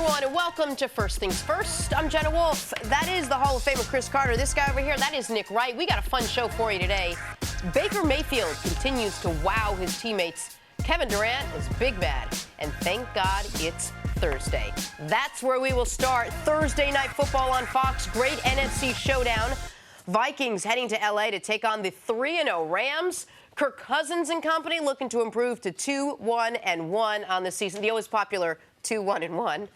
everyone, and welcome to First Things First. I'm Jenna Wolfe. That is the Hall of Famer Cris Carter. This guy over here, that is Nick Wright. We got a fun show for you today. Baker Mayfield continues to wow his teammates. Kevin Durant is big bad, and thank God it's Thursday. That's where we will start. Thursday Night Football on Fox. Great NFC showdown. Vikings heading to L.A. to take on the 3-0 Rams. Kirk Cousins and company looking to improve to 2-1-1 on the season. The always popular 2-1-1.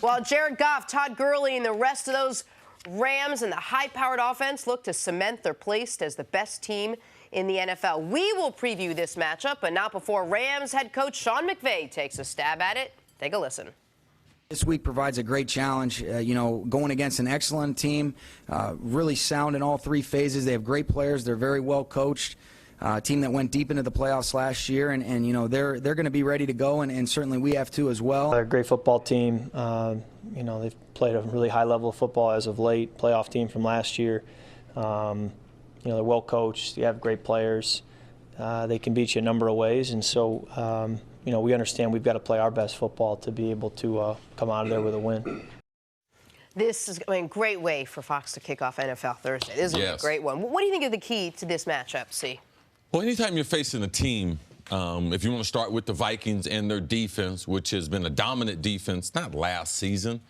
While Jared Goff, Todd Gurley, and the rest of those Rams and the high-powered offense look to cement their place as the best team in the NFL. We will preview this matchup, but not before Rams head coach Sean McVay takes a stab at it. Take a listen. This week provides a great challenge, going against an excellent team, really sound in all three phases. They have great players. They're very well coached. Team that went deep into the playoffs last year, and they're going to be ready to go, and certainly we have too as well. They're a great football team. They've played a really high level of football as of late. Playoff team from last year. They're well coached. You have great players. They can beat you a number of ways, and so we understand we've got to play our best football to be able to come out of there with a win. This is a great way for Fox to kick off NFL Thursday. This is a great one. What do you think is the key to this matchup, C? Well, anytime you're facing a team, if you want to start with the Vikings and their defense, which has been a dominant defense, not last season,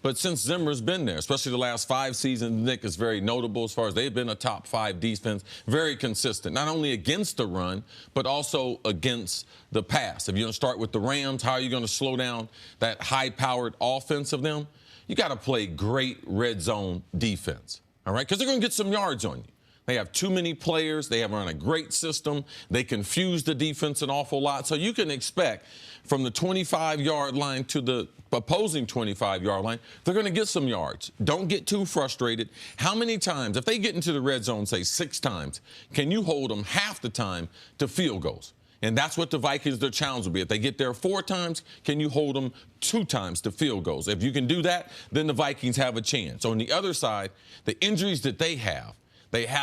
but since Zimmer's been there, especially the last 5 seasons, Nick, is very notable as far as they've been a top 5 defense, very consistent, not only against the run, but also against the pass. If you're going to start with the Rams, how are you going to slow down that high-powered offense of them? You got to play great red zone defense, all right, because they're going to get some yards on you. They have too many players. They have run a great system. They confuse the defense an awful lot. So you can expect from the 25-yard line to the opposing 25-yard line, they're going to get some yards. Don't get too frustrated. How many times, if they get into the red zone, say 6 times, can you hold them half the time to field goals? And that's what the Vikings, their challenge will be. If they get there 4 times, can you hold them 2 times to field goals? If you can do that, then the Vikings have a chance. On the other side, the injuries that they have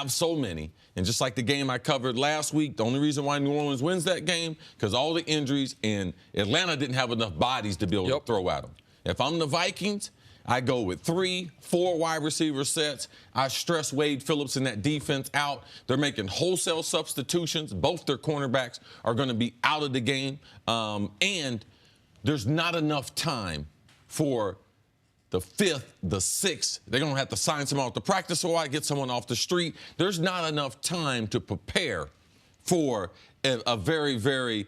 so many. And just like the game I covered last week, the only reason why New Orleans wins that game, because all the injuries, and Atlanta didn't have enough bodies to be able to throw at them. If I'm the Vikings, I go with 3, 4 wide receiver sets. I stress Wade Phillips and that defense out. They're making wholesale substitutions. Both their cornerbacks are going to be out of the game. And there's not enough time for the 5th, the 6th. They're going to have to sign someone off the practice squad, get someone off the street. There's not enough time to prepare for a very, very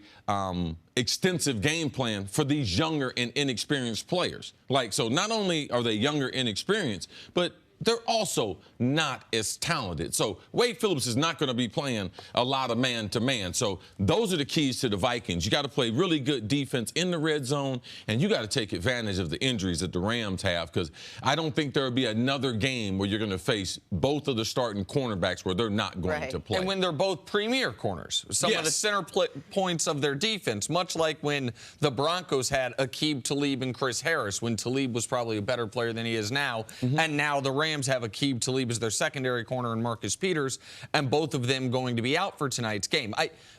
extensive game plan for these younger and inexperienced players. So not only are they younger and inexperienced, but they're also not as talented. So Wade Phillips is not going to be playing a lot of man-to-man. So those are the keys to the Vikings. You got to play really good defense in the red zone, and you got to take advantage of the injuries that the Rams have, because I don't think there will be another game where you're going to face both of the starting cornerbacks where they're not going to play. And when they're both premier corners, some of the center points of their defense, much like when the Broncos had Aqib Talib and Chris Harris, when Talib was probably a better player than he is now, and now the Rams have Aqib Talib as their secondary corner and Marcus Peters, and both of them going to be out for tonight's game.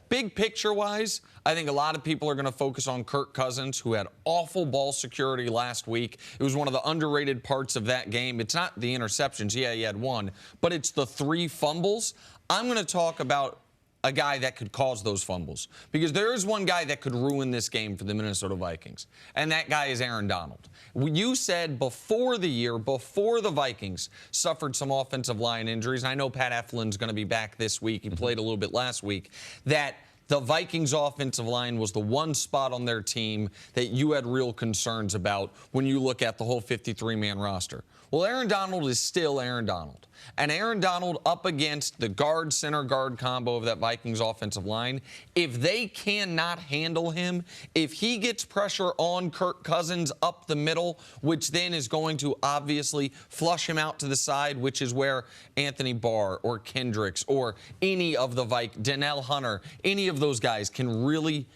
Big picture-wise, I think a lot of people are going to focus on Kirk Cousins, who had awful ball security last week. It was one of the underrated parts of that game. It's not the interceptions. Yeah, he had 1, but it's the 3 fumbles. I'm going to talk about a guy that could cause those fumbles, because there is one guy that could ruin this game for the Minnesota Vikings, and that guy is Aaron Donald. You said before the year, before the Vikings suffered some offensive line injuries, and I know Pat Eflin's going to be back this week, he played a little bit last week, that the Vikings offensive line was the one spot on their team that you had real concerns about when you look at the whole 53-man roster. Well, Aaron Donald is still Aaron Donald. And Aaron Donald up against the guard-center-guard combo of that Vikings offensive line, if they cannot handle him, if he gets pressure on Kirk Cousins up the middle, which then is going to obviously flush him out to the side, which is where Anthony Barr or Kendricks or any of the Donnell Hunter, any of those guys can really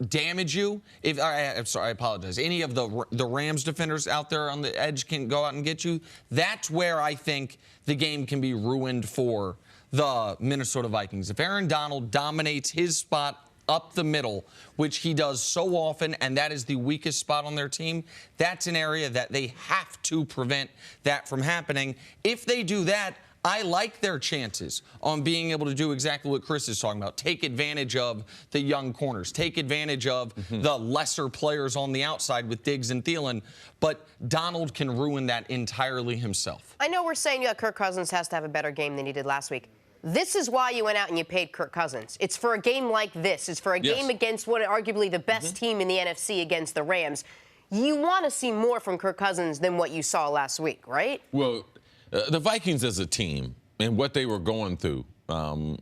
damage you. I'm sorry, I apologize. Any of the Rams defenders out there on the edge can go out and get you. That's where I think the game can be ruined for the Minnesota Vikings. If Aaron Donald dominates his spot up the middle, which he does so often, and that is the weakest spot on their team. That's an area that they have to prevent that from happening. If they do that, I like their chances on being able to do exactly what Cris is talking about. Take advantage of the young corners. Take advantage of the lesser players on the outside with Diggs and Thielen. But Donald can ruin that entirely himself. I know we're saying Kirk Cousins has to have a better game than he did last week. This is why you went out and you paid Kirk Cousins. It's for a game like this. It's for a game against what arguably the best team in the NFC against the Rams. You want to see more from Kirk Cousins than what you saw last week, right? Well, the Vikings as a team and what they were going through, one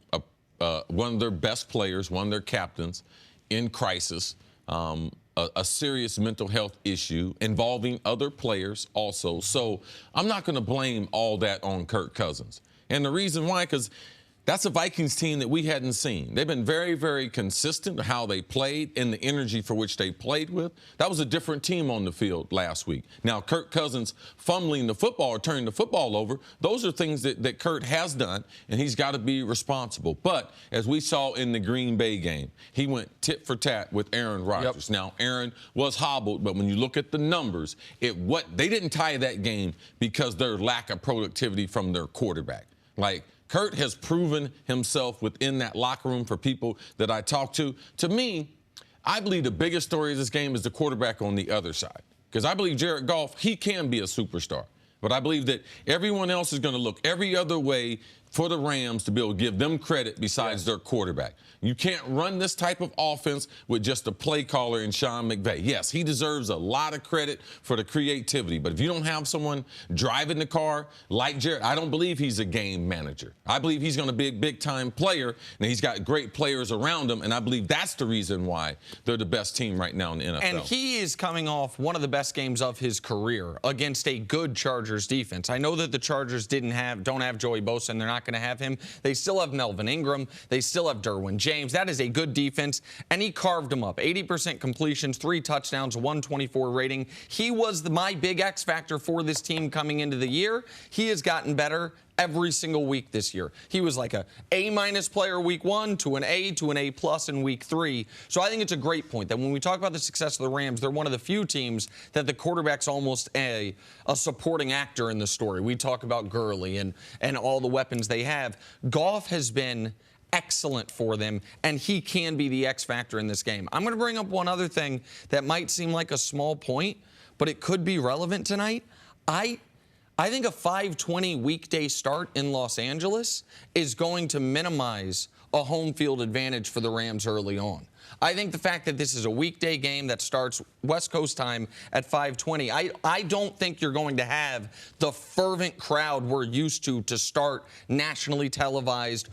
of their best players, one of their captains in crisis, a serious mental health issue involving other players also. So I'm not going to blame all that on Kirk Cousins. And the reason why, because that's a Vikings team that we hadn't seen. They've been very, very consistent with how they played and the energy for which they played with. That was a different team on the field last week. Now, Kirk Cousins fumbling the football or turning the football over, those are things that Kurt has done, and he's got to be responsible. But as we saw in the Green Bay game, he went tit for tat with Aaron Rodgers. Now, Aaron was hobbled, but when you look at the numbers, they didn't tie that game because their lack of productivity from their quarterback. Like, Kurt has proven himself within that locker room for people that I talk to. To me, I believe the biggest story of this game is the quarterback on the other side. Because I believe Jared Goff, he can be a superstar. But I believe that everyone else is going to look every other way for the Rams to be able to give them credit besides their quarterback. You can't run this type of offense with just a play caller in Sean McVay. Yes, he deserves a lot of credit for the creativity, but if you don't have someone driving the car like Jared, I don't believe he's a game manager. I believe he's going to be a big-time player, and he's got great players around him, and I believe that's the reason why they're the best team right now in the NFL. And he is coming off one of the best games of his career against a good Chargers defense. I know that the Chargers don't have Joey Bosa, and they're not going to have him. They still have Melvin Ingram. They still have Derwin James. That is a good defense, and he carved them up. 80% completions, 3 touchdowns, 124 rating. He was my big X factor for this team coming into the year. He has gotten better every single week this year. He was like a A- player week 1 to an A to an A+ in week 3. So I think it's a great point that when we talk about the success of the Rams, they're one of the few teams that the quarterback's almost a supporting actor in the story. We talk about Gurley and all the weapons they have. Goff has been excellent for them, and he can be the X factor in this game. I'm going to bring up one other thing that might seem like a small point, but it could be relevant tonight. I think a 5:20 weekday start in Los Angeles is going to minimize a home field advantage for the Rams early on. I think the fact that this is a weekday game that starts West Coast time at 5:20, I don't think you're going to have the fervent crowd we're used to start nationally televised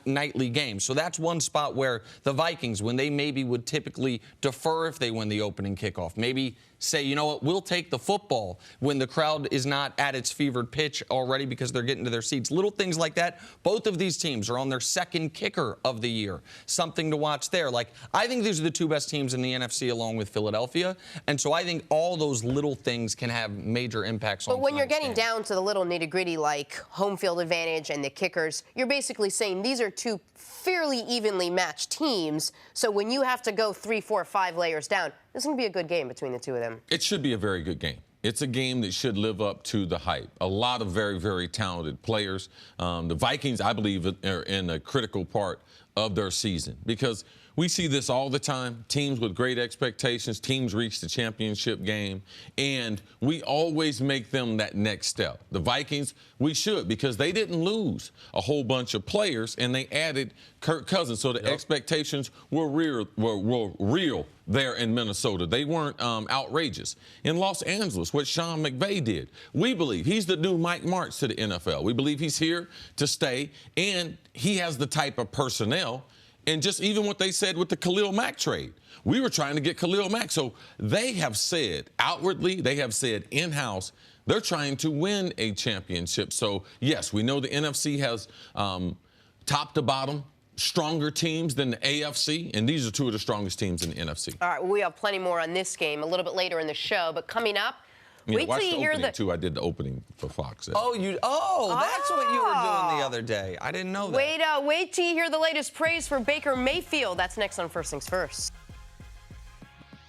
nightly games. So that's one spot where the Vikings, when they maybe would typically defer if they win the opening kickoff, maybe say, you know what, we'll take the football when the crowd is not at its fevered pitch already because they're getting to their seats. Little things like that. Both of these teams are on their second kicker of the year. Something to watch there. Like, I think these are the 2 best teams in the NFC along with Philadelphia. And so I think all those little things can have major impacts on. But when you're getting down to the little nitty-gritty like home field advantage and the kickers, you're basically saying these are 2 fairly evenly matched teams. So when you have to go 3, 4, 5 layers down, this is going to be a good game between the 2 of them. It should be a very good game. It's a game that should live up to the hype. A lot of very, very talented players. The Vikings, I believe, are in a critical part of their season because we see this all the time. Teams with great expectations, teams reach the championship game, and we always make them that next step. The Vikings, we should, because they didn't lose a whole bunch of players, and they added Kirk Cousins, so the expectations were real there in Minnesota. They weren't outrageous. In Los Angeles, what Sean McVay did, we believe he's the new Mike Martz to the NFL. We believe he's here to stay, and he has the type of personnel. And just even what they said with the Khalil Mack trade, we were trying to get Khalil Mack. So they have said outwardly, they have said in-house, they're trying to win a championship. So, yes, we know the NFC has top to bottom stronger teams than the AFC, and these are 2 of the strongest teams in the NFC. All right, we have plenty more on this game a little bit later in the show. But coming up, Yeah, Wait watch till you the hear opening, the. too. I did the opening for Fox. That's what you were doing the other day. I didn't know that. Wait till you hear the latest praise for Baker Mayfield. That's next on First Things First.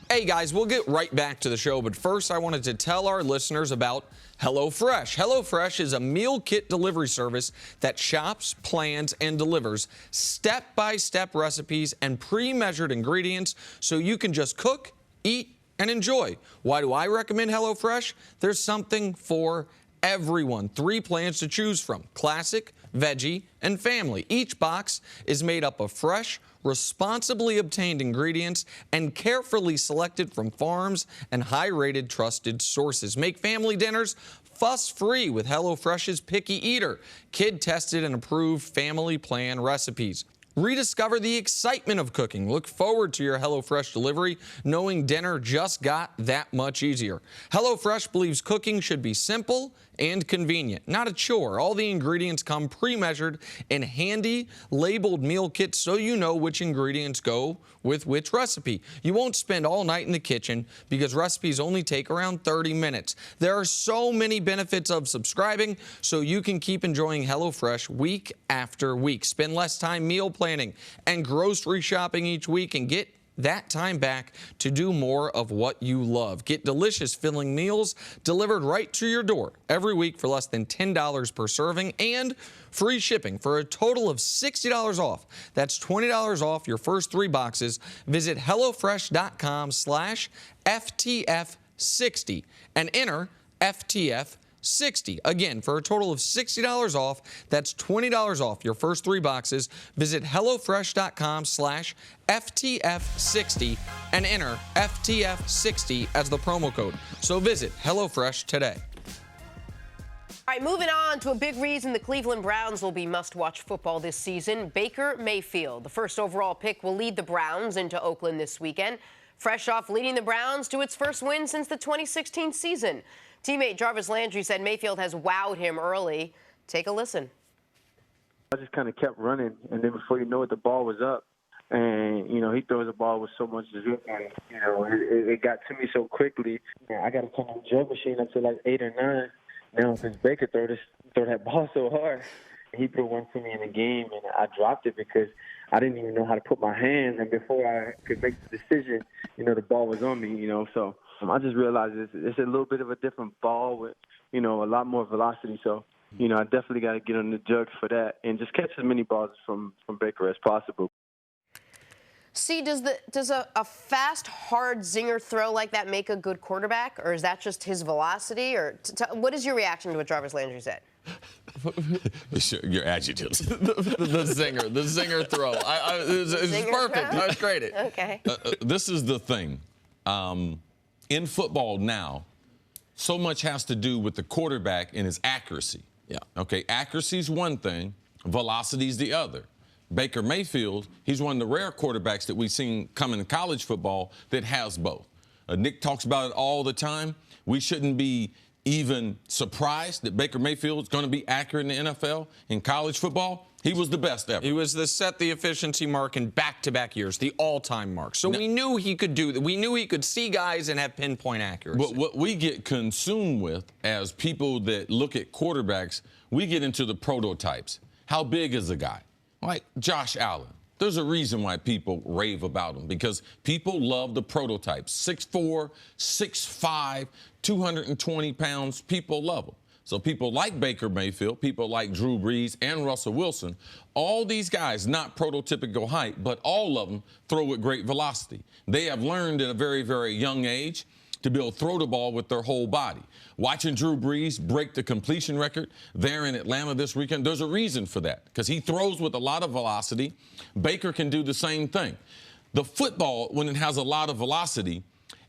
Hey guys, we'll get right back to the show, but first I wanted to tell our listeners about HelloFresh. HelloFresh is a meal kit delivery service that shops, plans, and delivers step-by-step recipes and pre-measured ingredients so you can just cook, eat, and enjoy. Why do I recommend HelloFresh? There's something for everyone. 3 plans to choose from: classic, veggie, and family. Each box is made up of fresh, responsibly obtained ingredients and carefully selected from farms and high-rated trusted sources. Make family dinners fuss-free with HelloFresh's Picky Eater, kid-tested and approved family plan recipes. Rediscover the excitement of cooking. Look forward to your HelloFresh delivery, knowing dinner just got that much easier. HelloFresh believes cooking should be simple and convenient, not a chore. All the ingredients come pre-measured in handy, labeled meal kits so you know which ingredients go with which recipe. You won't spend all night in the kitchen because recipes only take around 30 minutes. There are so many benefits of subscribing so you can keep enjoying HelloFresh week after week. Spend less time meal planning and grocery shopping each week and get that time back to do more of what you love. Get delicious filling meals delivered right to your door every week for less than $10 per serving and free shipping for a total of $60 off. That's $20 off your first 3 boxes. Visit HelloFresh.com/FTF60 and enter FTF60. Again, for a total of $60 off, that's $20 off your first 3 boxes. Visit HelloFresh.com/FTF60 and enter FTF60 as the promo code. So visit HelloFresh today. All right, moving on to a big reason the Cleveland Browns will be must-watch football this season. Baker Mayfield, the first overall pick, will lead the Browns into Oakland this weekend, fresh off leading the Browns to its first win since the 2016 season. Teammate Jarvis Landry said Mayfield has wowed him early. Take a listen. I just kind of kept running, and then before you know it, the ball was up. And, he throws the ball with so much zip, and, it got to me so quickly. I got to turn on the jump machine up to like 8 or 9. Now, since Baker throw that ball so hard, he put one to me in the game, and I dropped it because I didn't even know how to put my hands. And before I could make the decision, the ball was on me, so. I just realized it's a little bit of a different ball with, a lot more velocity. So, I definitely got to get on the jug for that and just catch as many balls from Baker as possible. See, does a fast, hard zinger throw like that make a good quarterback, or is that just his velocity? Or what is your reaction to what Jarvis Landry said? Your adjectives. the zinger throw. It's perfect. Throw? I was great. Okay. This is the thing. In football now, so much has to do with the quarterback and his accuracy. Yeah. Okay, accuracy is one thing, velocity is the other. Baker Mayfield, he's one of the rare quarterbacks that we've seen come in college football that has both. Nick talks about it all the time. We shouldn't be even surprised that Baker Mayfield is going to be accurate in the NFL. In college football, he was the best ever. He was set the efficiency mark in back-to-back years, the all-time mark. So we knew he could do that. We knew he could see guys and have pinpoint accuracy. But what we get consumed with as people that look at quarterbacks, we get into the prototypes. How big is a guy? Like Josh Allen. There's a reason why people rave about him, because people love the prototypes. 6'4", 6'5", 220 pounds, people love him. So people like Baker Mayfield, people like Drew Brees and Russell Wilson, all these guys, not prototypical height, but all of them throw with great velocity. They have learned at a very, very young age to be able to throw the ball with their whole body. Watching Drew Brees break the completion record there in Atlanta this weekend, there's a reason for that, because he throws with a lot of velocity. Baker can do the same thing. The football, when it has a lot of velocity,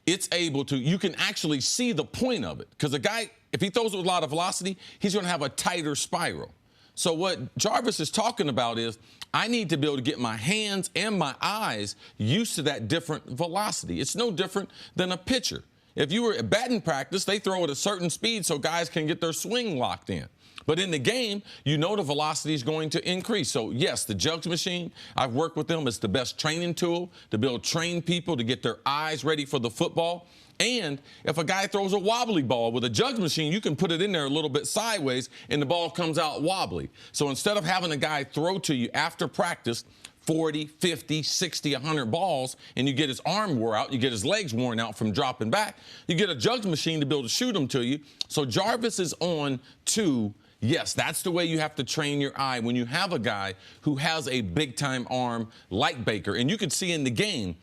it's able to, you can actually see the point of it, because a guy, if he throws with a lot of velocity, he's going to have a tighter spiral. So what Jarvis is talking about is I need to be able to get my hands and my eyes used to that different velocity. It's no different than a pitcher. If you were at batting practice, they throw at a certain speed so guys can get their swing locked in. But in the game, you know the velocity is going to increase. So, yes, the jugs machine, I've worked with them. It's the best training tool to be able to train people to get their eyes ready for the football. And if a guy throws a wobbly ball with a jugs machine, you can put it in there a little bit sideways and the ball comes out wobbly. So instead of having a guy throw to you after practice 40, 50, 60, 100 balls, and you get his arm wore out, you get his legs worn out from dropping back, you get a jugs machine to be able to shoot them to you. So Jarvis is on to, yes, that's the way you have to train your eye when you have a guy who has a big-time arm like Baker. And you could see in the game,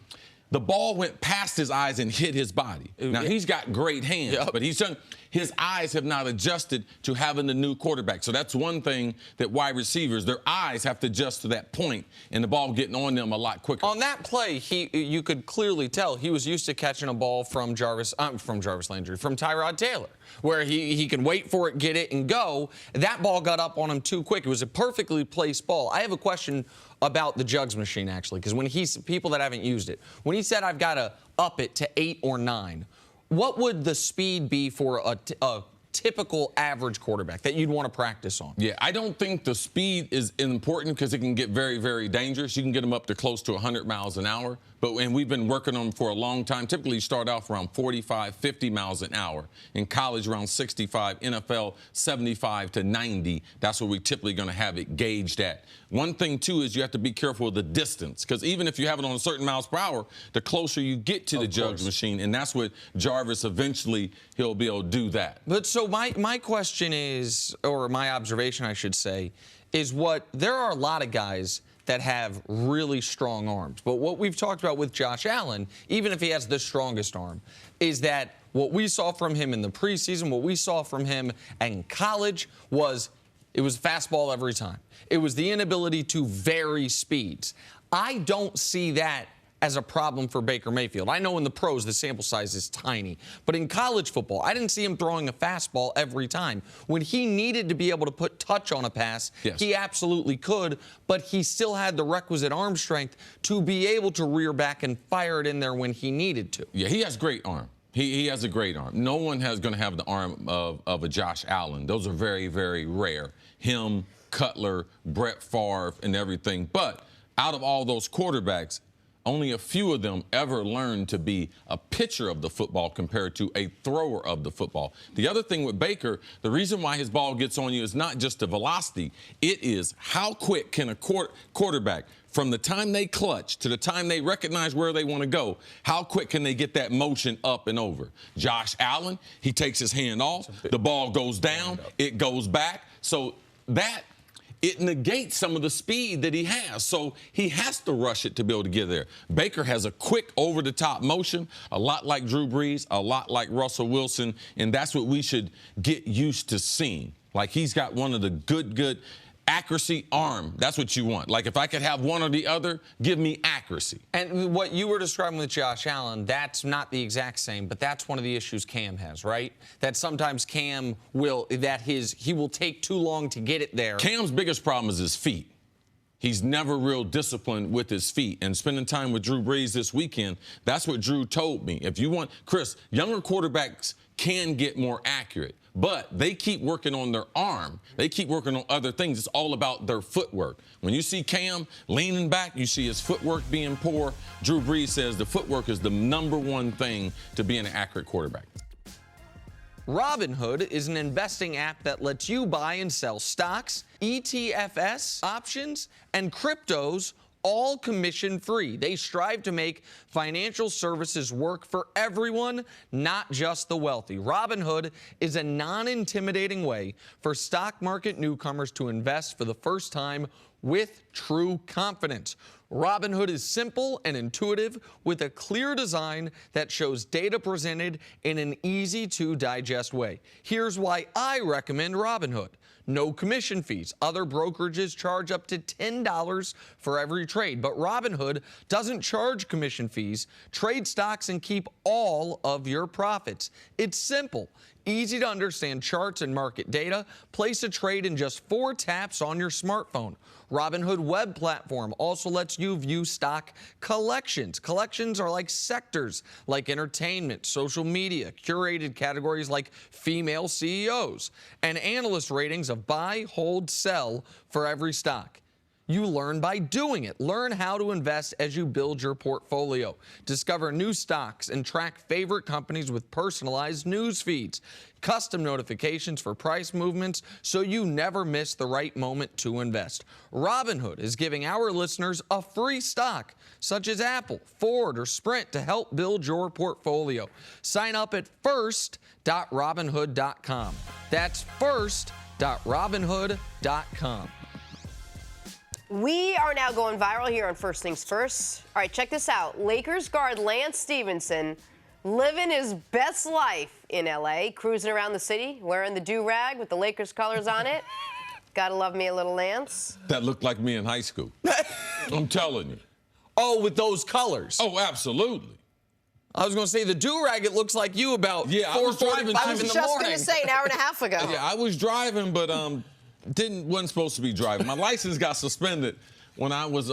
the ball went past his eyes and hit his body. Now, he's got great hands, but his eyes have not adjusted to having the new quarterback. So that's one thing that wide receivers, their eyes have to adjust to that point, and the ball getting on them a lot quicker. On that play, you could clearly tell he was used to catching a ball from Landry, from Tyrod Taylor, where he can wait for it, get it, and go. That ball got up on him too quick. It was a perfectly placed ball. I have a question about the jugs machine, actually, because when people that haven't used it, when he said I've got to up it to 8 or 9, what would the speed be for a typical average quarterback that you'd want to practice on? Yeah, I don't think the speed is important because it can get very, very dangerous. You can get them up to close to 100 miles an hour. And we've been working on them for a long time. Typically, you start off around 45, 50 miles an hour. In college, around 65. NFL, 75 to 90. That's what we're typically going to have it gauged at. One thing, too, is you have to be careful of the distance. Because even if you have it on a certain miles per hour, the closer you get to the jugs machine. And that's what Jarvis eventually, he'll be able to do that. But so my question is, or my observation, I should say, is there are a lot of guys that have really strong arms. But what we've talked about with Josh Allen, even if he has the strongest arm, is that what we saw from him in the preseason, what we saw from him in college it was fastball every time. It was the inability to vary speeds. I don't see that as a problem for Baker Mayfield. I know in the pros the sample size is tiny, but in college football, I didn't see him throwing a fastball every time. When he needed to be able to put touch on a pass, he absolutely could, but he still had the requisite arm strength to be able to rear back and fire it in there when he needed to. Yeah, he has great arm. He has a great arm. No one is going to have the arm of a Josh Allen. Those are very, very rare. Him, Cutler, Brett Favre, and everything. But out of all those quarterbacks, only a few of them ever learned to be a pitcher of the football compared to a thrower of the football. The other thing with Baker, the reason why his ball gets on you is not just the velocity. It is how quick can a quarterback, from the time they clutch to the time they recognize where they want to go, how quick can they get that motion up and over? Josh Allen, he takes his hand off, the ball goes down, it goes back. So it negates some of the speed that he has. So he has to rush it to be able to get there. Baker has a quick over-the-top motion, a lot like Drew Brees, a lot like Russell Wilson, and that's what we should get used to seeing. Like, he's got one of the good accuracy arm. That's what you want. Like, if I could have one or the other, give me accuracy. And what you were describing with Josh Allen, that's not the exact same, but that's one of the issues Cam has, right? That sometimes Cam he will take too long to get it there. Cam's biggest problem is his feet. He's never real disciplined with his feet. And spending time with Drew Brees this weekend, that's what Drew told me. If you want, Chris, younger quarterbacks can get more accurate, but they keep working on their arm. They keep working on other things. It's all about their footwork. When you see Cam leaning back, you see his footwork being poor. Drew Brees says the footwork is the #1 thing to being an accurate quarterback. Robinhood is an investing app that lets you buy and sell stocks, ETFs, options, and cryptos, all commission-free. They strive to make financial services work for everyone, not just the wealthy. Robinhood is a non-intimidating way for stock market newcomers to invest for the first time with true confidence. Robinhood is simple and intuitive with a clear design that shows data presented in an easy-to-digest way. Here's why I recommend Robinhood. No commission fees. Other brokerages charge up to $10 for every trade, but Robinhood doesn't charge commission fees. Trade stocks and keep all of your profits. It's simple. Easy to understand charts and market data. Place a trade in just 4 taps on your smartphone. Robinhood web platform also lets you view stock collections. Collections are like sectors like entertainment, social media, curated categories like female CEOs, and analyst ratings of buy, hold, sell for every stock. You learn by doing it. Learn how to invest as you build your portfolio. Discover new stocks and track favorite companies with personalized news feeds. Custom notifications for price movements so you never miss the right moment to invest. Robinhood is giving our listeners a free stock, such as Apple, Ford, or Sprint, to help build your portfolio. Sign up at first.robinhood.com. That's first.robinhood.com. We are now going viral here on First Things First. All right, check this out. Lakers guard Lance Stephenson living his best life in L.A., cruising around the city, wearing the do-rag with the Lakers colors on it. Gotta love me a little Lance. That looked like me in high school. I'm telling you. Oh, with those colors. Oh, absolutely. I was going to say the do-rag, it looks like you about 4:45 in the morning. I was just going to say an hour and a half ago. Yeah, I was driving, but wasn't supposed to be driving. My license got suspended when I was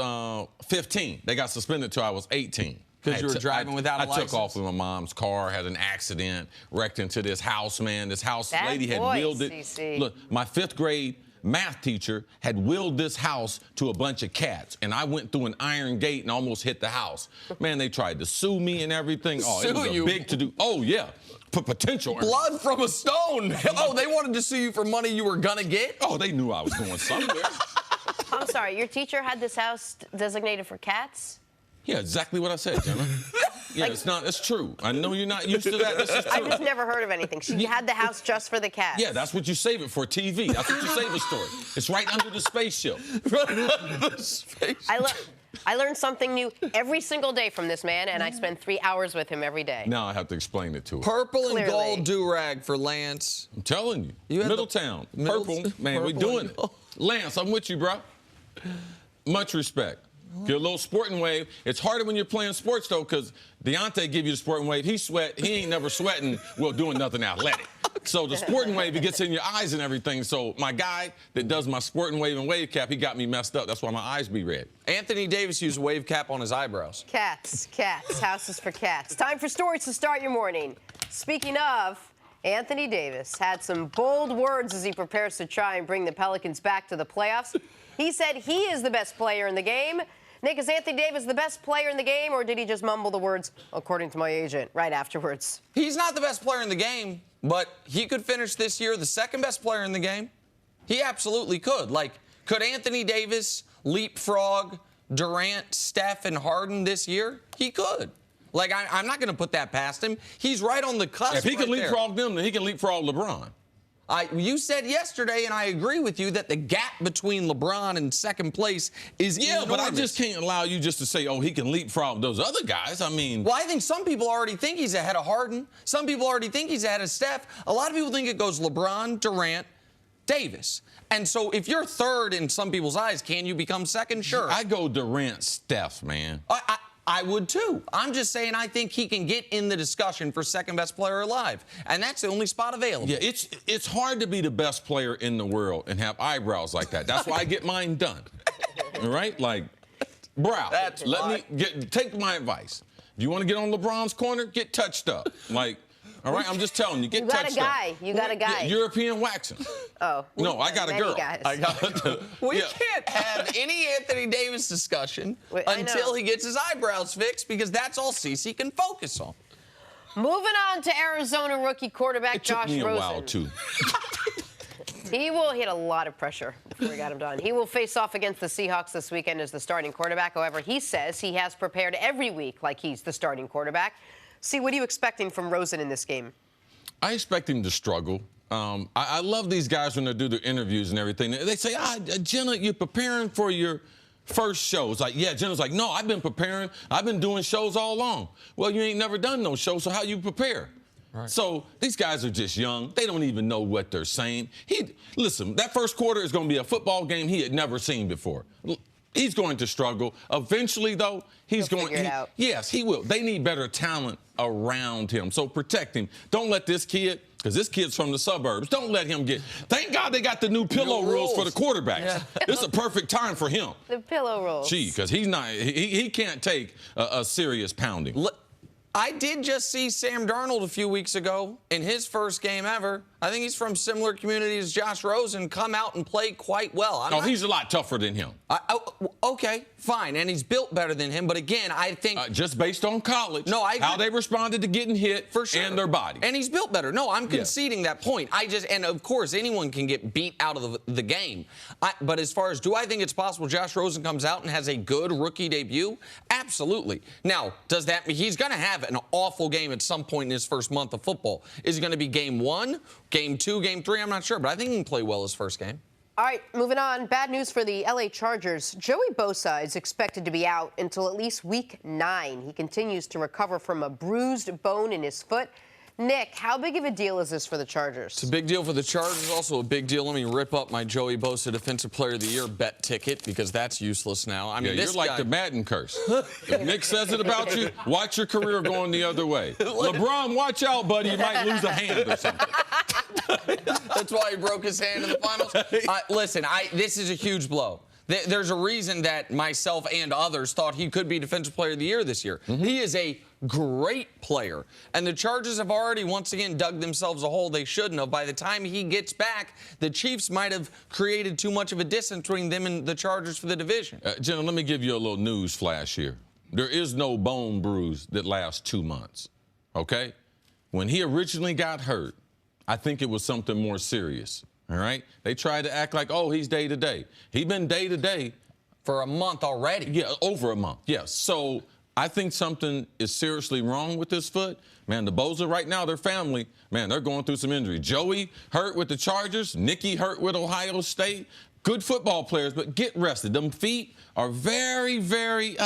15. They got suspended till I was 18. Because you were driving without a license? I took off with my mom's car, had an accident, wrecked into this house, man. This house Bad lady had boy, wheeled it. CC. Look, my 5th grade math teacher had wheeled this house to a bunch of cats, and I went through an iron gate and almost hit the house. Man, they tried to sue me and everything. Oh, it was a big to-do. Oh, yeah. Potential. Blood from a stone. Oh, they wanted to sue you for money you were going to get? Oh, they knew I was going somewhere. I'm sorry, your teacher had this house designated for cats? Yeah, exactly what I said, Jenna. Yeah, it's true. I know you're not used to that. This is true. I just never heard of anything. She had the house just for the cats. Yeah, that's what you save it for, TV. That's what you save a story. It's right under the spaceship. Right under the spaceship. I learned something new every single day from this man, and I spend 3 hours with him every day. Now I have to explain it to her. Purple and gold do-rag for Lance. I'm telling you. Middletown. Purple. Man, we're doing it. Lance, I'm with you, bro. Much respect. Get a little sporting wave. It's harder when you're playing sports, though, because Deontay give you the sporting wave. He ain't never sweating while doing nothing athletic. So the sporting wave, it gets in your eyes and everything. So my guy that does my sporting wave and wave cap, he got me messed up. That's why my eyes be red. Anthony Davis used a wave cap on his eyebrows. Cats. Houses for cats. Time for stories to start your morning. Speaking of, Anthony Davis had some bold words as he prepares to try and bring the Pelicans back to the playoffs. He said he is the best player in the game. Nick, is Anthony Davis the best player in the game, or did he just mumble the words, according to my agent, right afterwards? He's not the best player in the game, but he could finish this year the second best player in the game. He absolutely could. Like, could Anthony Davis leapfrog Durant, Steph, and Harden this year? He could. Like, I'm not going to put that past him. He's right on the cusp. If he can right leapfrog them, then he can leapfrog LeBron. You said yesterday, and I agree with you, that the gap between LeBron and second place is enormous. But I just can't allow you just to say, oh, he can leapfrog those other guys. I mean... Well, I think some people already think he's ahead of Harden. Some people already think he's ahead of Steph. A lot of people think it goes LeBron, Durant, Davis. And so if you're third in some people's eyes, can you become second? Sure. I go Durant, Steph, man. I would too. I'm just saying I think he can get in the discussion for second best player alive. And that's the only spot available. Yeah, it's hard to be the best player in the world and have eyebrows like that. That's why I get mine done. All right? Like, brow. Take my advice. If you want to get on LeBron's corner, get touched up. Like, all right? I'm just telling you, get touched up. You got a guy. European waxing. Oh. No, I got a girl. Guys. We can't have any Anthony Davis discussion until he gets his eyebrows fixed, because that's all CeCe can focus on. Moving on to Arizona rookie quarterback Josh Rosen. It took me a while, too. He had a lot of pressure before we got him done. He will face off against the Seahawks this weekend as the starting quarterback. However, he says he has prepared every week like he's the starting quarterback. See, what are you expecting from Rosen in this game? I expect him to struggle. I love these guys when they do their interviews and everything. They say, Jenna, you're preparing for your first show. It's like, yeah, Jenna's like, no, I've been preparing. I've been doing shows all along. Well, you ain't never done no shows, so how you prepare? Right. So these guys are just young. They don't even know what they're saying. Listen, that first quarter is going to be a football game he had never seen before. He's going to struggle. Eventually, though, he'll figure it out. Yes, he will. They need better talent around him. So protect him. Don't let this kid, because this kid's from the suburbs, don't let him get. Thank God they got the new pillow rules for the quarterbacks. Yeah. This is a perfect time for him. The pillow rules. Gee, because he's not. He can't take a serious pounding. I did just see Sam Darnold a few weeks ago in his first game ever I think he's from similar communities as Josh Rosen, come out and play quite well. He's a lot tougher than him. Okay, fine, and he's built better than him. But again, I think just based on college, how they responded to getting hit for sure, and their body, and he's built better. No, I'm conceding that point. And of course, anyone can get beat out of the game. But as far as do I think it's possible Josh Rosen comes out and has a good rookie debut? Absolutely. Now, does that mean he's going to have an awful game at some point in his first month of football? Is it going to be game 1? Game 2, game 3, I'm not sure, but I think he can play well his first game. All right, moving on. Bad news for the LA Chargers. Joey Bosa is expected to be out until at least week 9. He continues to recover from a bruised bone in his foot. Nick, how big of a deal is this for the Chargers? It's a big deal for the Chargers, also a big deal. Let me rip up my Joey Bosa Defensive Player of the Year bet ticket because that's useless now. I mean, you're like the Madden curse. If Nick says it about you, watch your career going the other way. LeBron, watch out, buddy. You might lose a hand or something. That's why he broke his hand in the finals. Listen, this is a huge blow. There's a reason that myself and others thought he could be Defensive Player of the Year this year. He is a great player. And the Chargers have already once again dug themselves a hole they shouldn't have. By the time he gets back, the Chiefs might have created too much of a distance between them and the Chargers for the division. Jenna, let me give you a little news flash here. There is no bone bruise that lasts 2 months, okay? When he originally got hurt, I think it was something more serious. All right? They tried to act like, he's day-to-day. He's been day-to-day for a month already. Yeah, over a month, yes. So I think something is seriously wrong with this foot. Man, the Bosa right now, their family, man, they're going through some injury. Joey hurt with the Chargers. Nicky hurt with Ohio State. Good football players, but get rested. Them feet are very, very,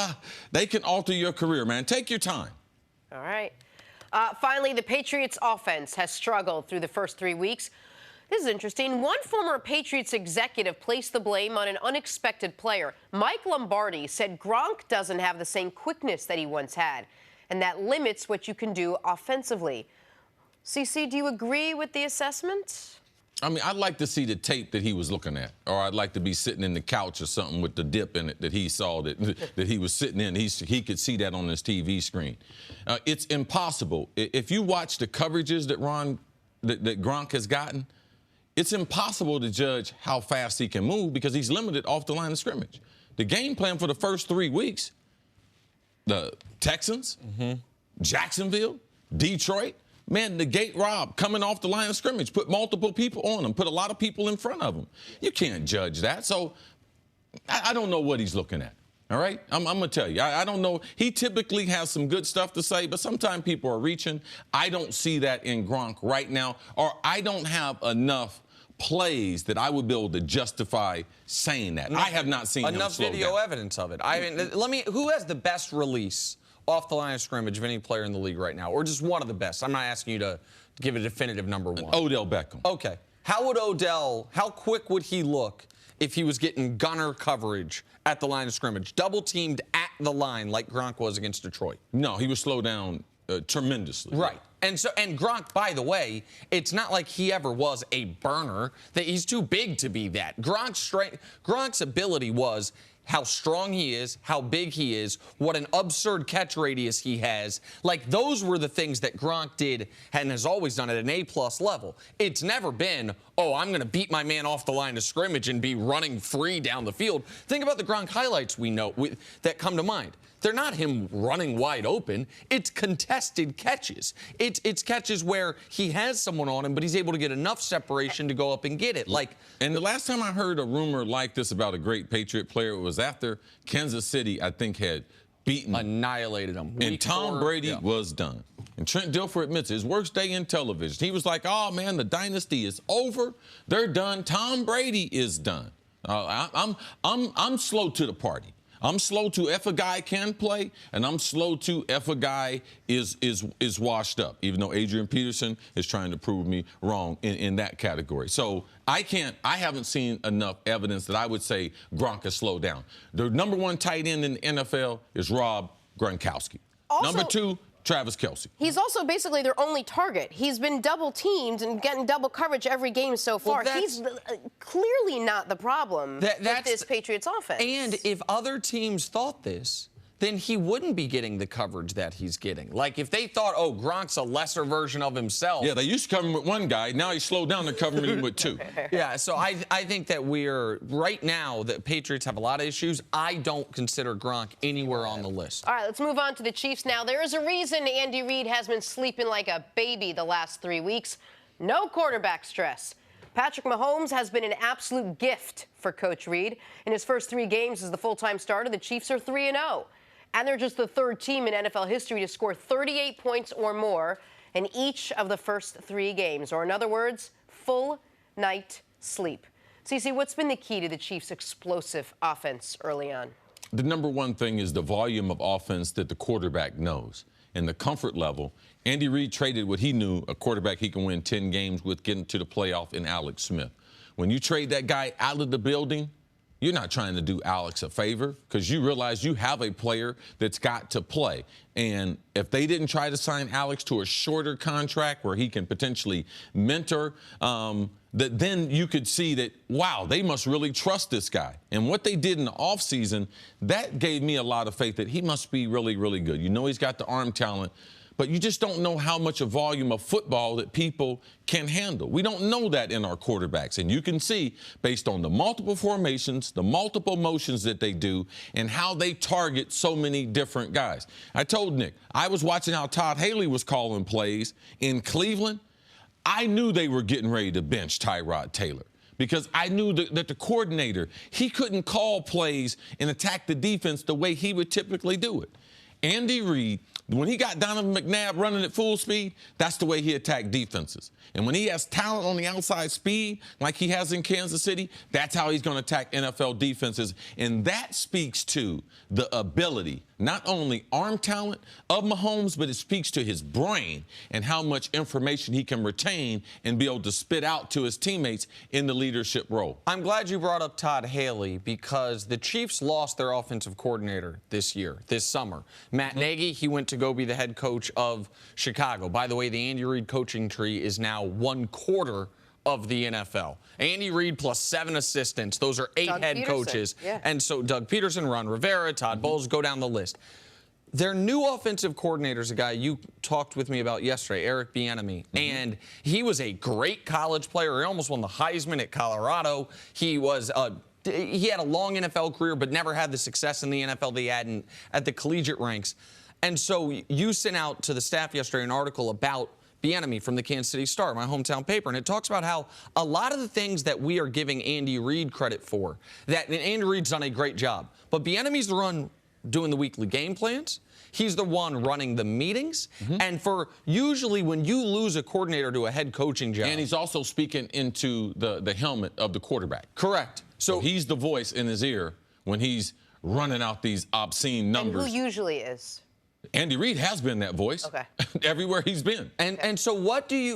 they can alter your career, man. Take your time. All right. Finally, the Patriots offense has struggled through the first 3 weeks. This is interesting. One former Patriots executive placed the blame on an unexpected player. Mike Lombardi said Gronk doesn't have the same quickness that he once had, and that limits what you can do offensively. CC, do you agree with the assessment? I mean, I'd like to see the tape that he was looking at, or I'd like to be sitting in the couch or something with the dip in it that he saw that he was sitting in. He could see that on his TV screen. It's impossible. If you watch the coverages that Gronk has gotten, it's impossible to judge how fast he can move because he's limited off the line of scrimmage. The game plan for the first 3 weeks, the Texans, Jacksonville, Detroit, man, negate Rob coming off the line of scrimmage, put multiple people on him, put a lot of people in front of him. You can't judge that. So I don't know what he's looking at. All right? I'm going to tell you. I don't know. He typically has some good stuff to say, but sometimes people are reaching. I don't see that in Gronk right now, or I don't have enough plays that I would be able to justify saying that. I have not seen enough video evidence of it. I mean, who has the best release off the line of scrimmage of any player in the league right now, or just one of the best? I'm not asking you to give a definitive number one. Odell Beckham. Okay. How quick would he look if he was getting gunner coverage at the line of scrimmage, double teamed at the line like Gronk was against Detroit? No, he would slow down tremendously. Right. And Gronk, by the way, it's not like he ever was a burner. That he's too big to be that. Gronk's ability was how strong he is, how big he is, what an absurd catch radius he has. Like, those were the things that Gronk did and has always done at an A-plus level. It's never been, I'm going to beat my man off the line of scrimmage and be running free down the field. Think about the Gronk highlights we know that come to mind. They're not him running wide open. It's contested catches. It's catches where he has someone on him, but he's able to get enough separation to go up and get it. And the last time I heard a rumor like this about a great Patriot player, it was after Kansas City, I think, had annihilated him. And Tom Brady was done. And Trent Dilfer admits his worst day in television. He was like, "Oh man, the dynasty is over. They're done. Tom Brady is done." I'm slow to the party. I'm slow to if a guy can play, and I'm slow to if a guy is washed up, even though Adrian Peterson is trying to prove me wrong in that category. So I haven't seen enough evidence that I would say Gronk has slowed down. The number one tight end in the NFL is Rob Gronkowski. Number 2, Travis Kelce. He's also basically their only target. He's been double teamed and getting double coverage every game so far. He's clearly not the problem with this Patriots offense. And if other teams thought this, then he wouldn't be getting the coverage that he's getting. Like, if they thought, oh, Gronk's a lesser version of himself. Yeah, they used to cover him with one guy. Now he's slowed down to covering him with two. Yeah, so I think that right now, the Patriots have a lot of issues. I don't consider Gronk anywhere on the list. All right, let's move on to the Chiefs now. There is a reason Andy Reid has been sleeping like a baby the last 3 weeks. No quarterback stress. Patrick Mahomes has been an absolute gift for Coach Reid. In his first 3 games as the full-time starter, the Chiefs are 3-0. And they're just the 3rd team in NFL history to score 38 points or more in each of the first 3 games. Or in other words, full night sleep. Cece, what's been the key to the Chiefs' explosive offense early on? The number one thing is the volume of offense that the quarterback knows and the comfort level. Andy Reid traded what he knew, a quarterback he can win 10 games with, getting to the playoff in Alex Smith. When you trade that guy out of the building, you're not trying to do Alex a favor because you realize you have a player that's got to play. And if they didn't try to sign Alex to a shorter contract where he can potentially mentor, then you could see that, wow, they must really trust this guy. And what they did in the offseason, that gave me a lot of faith that he must be really, really good. You know he's got the arm talent, but you just don't know how much a volume of football that people can handle. We don't know that in our quarterbacks. And you can see, based on the multiple formations, the multiple motions that they do, and how they target so many different guys. I told Nick, I was watching how Todd Haley was calling plays in Cleveland. I knew they were getting ready to bench Tyrod Taylor, because I knew that the coordinator, he couldn't call plays and attack the defense the way he would typically do it. Andy Reid, when he got Donovan McNabb running at full speed, that's the way he attacked defenses. And when he has talent on the outside speed, like he has in Kansas City, that's how he's going to attack NFL defenses. And that speaks to the ability, not only arm talent of Mahomes, but it speaks to his brain and how much information he can retain and be able to spit out to his teammates in the leadership role. I'm glad you brought up Todd Haley, because the Chiefs lost their offensive coordinator this summer. Matt Nagy, he went to go be the head coach of Chicago. By the way, the Andy Reid coaching tree is now 1/4 of the NFL. Andy Reid plus 7 assistants. Those are 8 head coaches. Yeah. And so Doug Peterson, Ron Rivera, Todd Bowles, go down the list. Their new offensive coordinator is a guy you talked with me about yesterday, Eric Bieniemy. And he was a great college player. He almost won the Heisman at Colorado. He had a long NFL career, but never had the success in the NFL that he had at the collegiate ranks. And so you sent out to the staff yesterday an article about Bieniemy from the Kansas City Star, my hometown paper, and it talks about how a lot of the things that we are giving Andy Reid credit for, and Andy Reid's done a great job, but Bieniemy's the one doing the weekly game plans. He's the one running the meetings. And for usually when you lose a coordinator to a head coaching job. And he's also speaking into the helmet of the quarterback. Correct. So he's the voice in his ear when he's running out these obscene numbers. And who usually is? Andy Reid has been that voice everywhere he's been. And so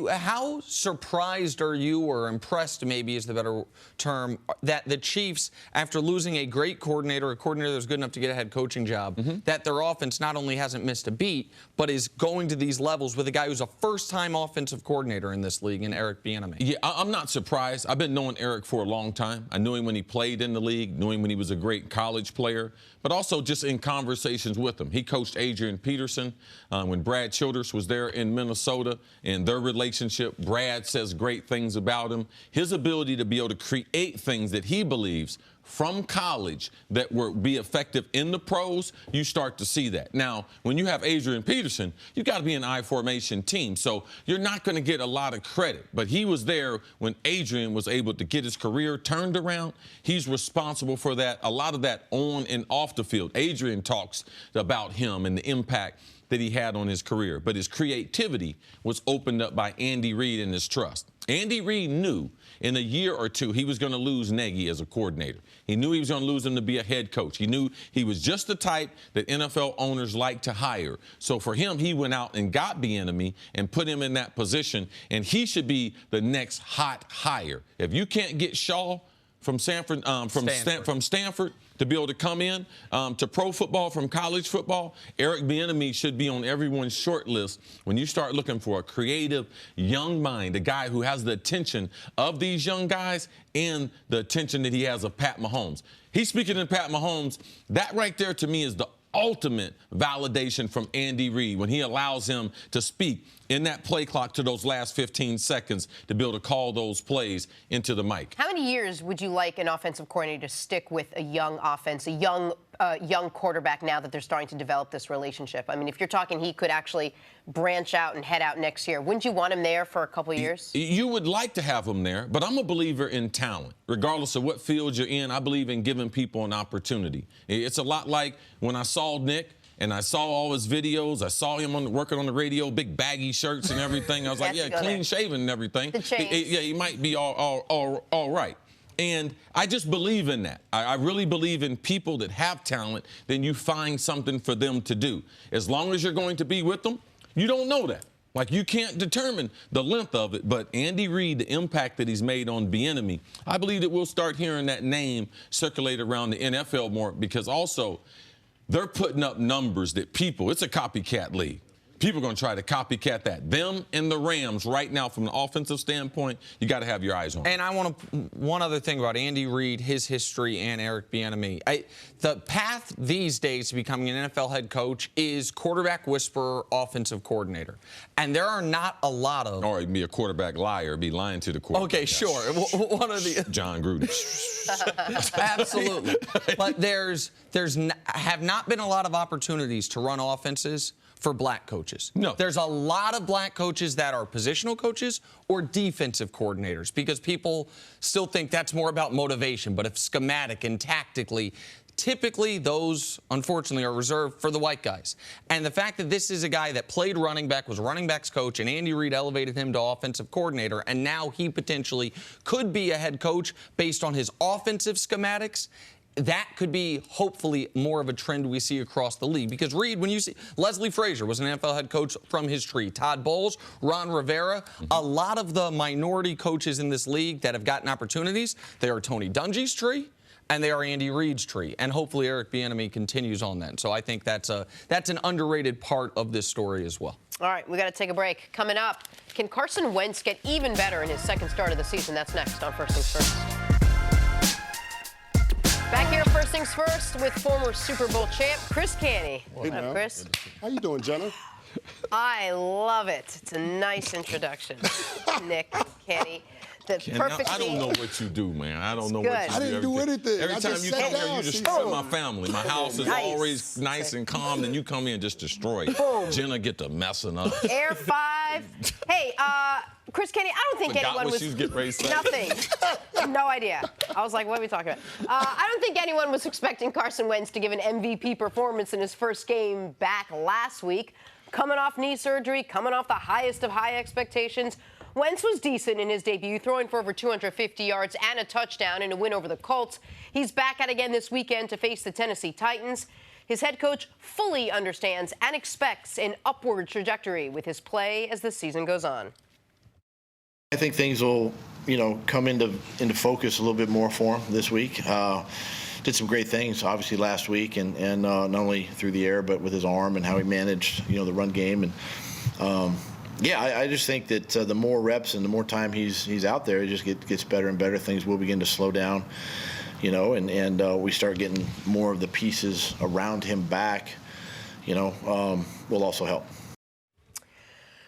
how surprised are you, or impressed maybe is the better term, that the Chiefs, after losing a great coordinator, a coordinator that's good enough to get a head coaching job, that their offense not only hasn't missed a beat, but is going to these levels with a guy who's a first-time offensive coordinator in this league, in Eric Bieniemy? Yeah, I'm not surprised. I've been knowing Eric for a long time. I knew him when he played in the league, knew him when he was a great college player, but also just in conversations with him. He coached Adrian Peterson when Brad Childress was there in Minnesota, and their relationship, Brad says great things about him. His ability to be able to create things that he believes from college that will be effective in the pros, you start to see that. Now, when you have Adrian Peterson, you got to be an I formation team, so you're not going to get a lot of credit. But he was there when Adrian was able to get his career turned around. He's responsible for that, a lot of that on and off the field. Adrian talks about him and the impact that he had on his career. But his creativity was opened up by Andy Reid and his trust. Andy Reid knew in a year or two he was going to lose Nagy as a coordinator. He knew he was going to lose him to be a head coach. He knew he was just the type that NFL owners like to hire. So for him, he went out and got Bieniemy and put him in that position, and he should be the next hot hire. If you can't get Shaw from Stanford to be able to come in to pro football from college football, Eric Bieniemy should be on everyone's short list when you start looking for a creative young mind, a guy who has the attention of these young guys and the attention that he has of Pat Mahomes. He's speaking to Pat Mahomes. That right there to me is the ultimate validation from Andy Reid when he allows him to speak in that play clock to those last 15 seconds to be able to call those plays into the mic. How many years would you like an offensive coordinator to stick with a young offense, a young quarterback now that they're starting to develop this relationship? I mean, if you're talking he could actually branch out and head out next year, wouldn't you want him there for a couple of years? You would like to have him there, but I'm a believer in talent. Regardless of what field you're in, I believe in giving people an opportunity. It's a lot like when I saw Nick and I saw all his videos. I saw him working on the radio, big baggy shirts and everything. I was like, yeah, clean shaven and everything. He might be all right. And I just believe in that. I really believe in people that have talent, then you find something for them to do. As long as you're going to be with them, you don't know that. Like, you can't determine the length of it, but Andy Reid, the impact that he's made on Bieniemy, I believe that we'll start hearing that name circulate around the NFL more, because also they're putting up numbers that it's a copycat league. People are going to try to copycat that. Them and the Rams right now, from an offensive standpoint, you got to have your eyes on. And I want one other thing about Andy Reid, his history, and Eric Bieniemy. The path these days to becoming an NFL head coach is quarterback whisperer, offensive coordinator. And there are not a lot of... Or be a quarterback liar, be lying to the quarterback. Okay, sure. One of the... John Gruden. Absolutely. But have not been a lot of opportunities to run offenses for black coaches. No. There's a lot of black coaches that are positional coaches or defensive coordinators, because people still think that's more about motivation. But if schematic and tactically, typically those, unfortunately, are reserved for the white guys. And the fact that this is a guy that played running back, was running backs coach, and Andy Reid elevated him to offensive coordinator, and now he potentially could be a head coach based on his offensive schematics, that could be hopefully more of a trend we see across the league. Because Reid, when you see Leslie Frazier was an NFL head coach from his tree, Todd Bowles, Ron Rivera, a lot of the minority coaches in this league that have gotten opportunities, they are Tony Dungy's tree and they are Andy Reid's tree. And hopefully Eric Bieniemy continues on that. So I think that's an underrated part of this story as well. All right, we got to take a break. Coming up, can Carson Wentz get even better in his second start of the season? That's next on First Things First. Back here, First Things First, with former Super Bowl champ Cris Canny. What up, Cris? How you doing, Jenna? I love it. It's a nice introduction, Nick Canny. I don't know what you do, man. I don't know what you do. I didn't do anything. Every time you come here, you destroy my family. My house is always nice and calm, and you come in and just destroy it. Boom. Jenna get to messing up. Air 5. Hey, Cris Canny, I don't think anyone was... She was getting ready to say. Nothing. No idea. I was like, what are we talking about? I don't think anyone was expecting Carson Wentz to give an MVP performance in his first game back last week. Coming off knee surgery, coming off the highest of high expectations, Wentz was decent in his debut, throwing for over 250 yards and a touchdown in a win over the Colts. He's back at again this weekend to face the Tennessee Titans. His head coach fully understands and expects an upward trajectory with his play as the season goes on. I think things will, come into focus a little bit more for him this week. Did some great things, obviously, last week, and not only through the air, but with his arm and how he managed, the run game. And I just think that the more reps and the more time he's out there, it just gets better and better. Things will begin to slow down, and we start getting more of the pieces around him back, will also help.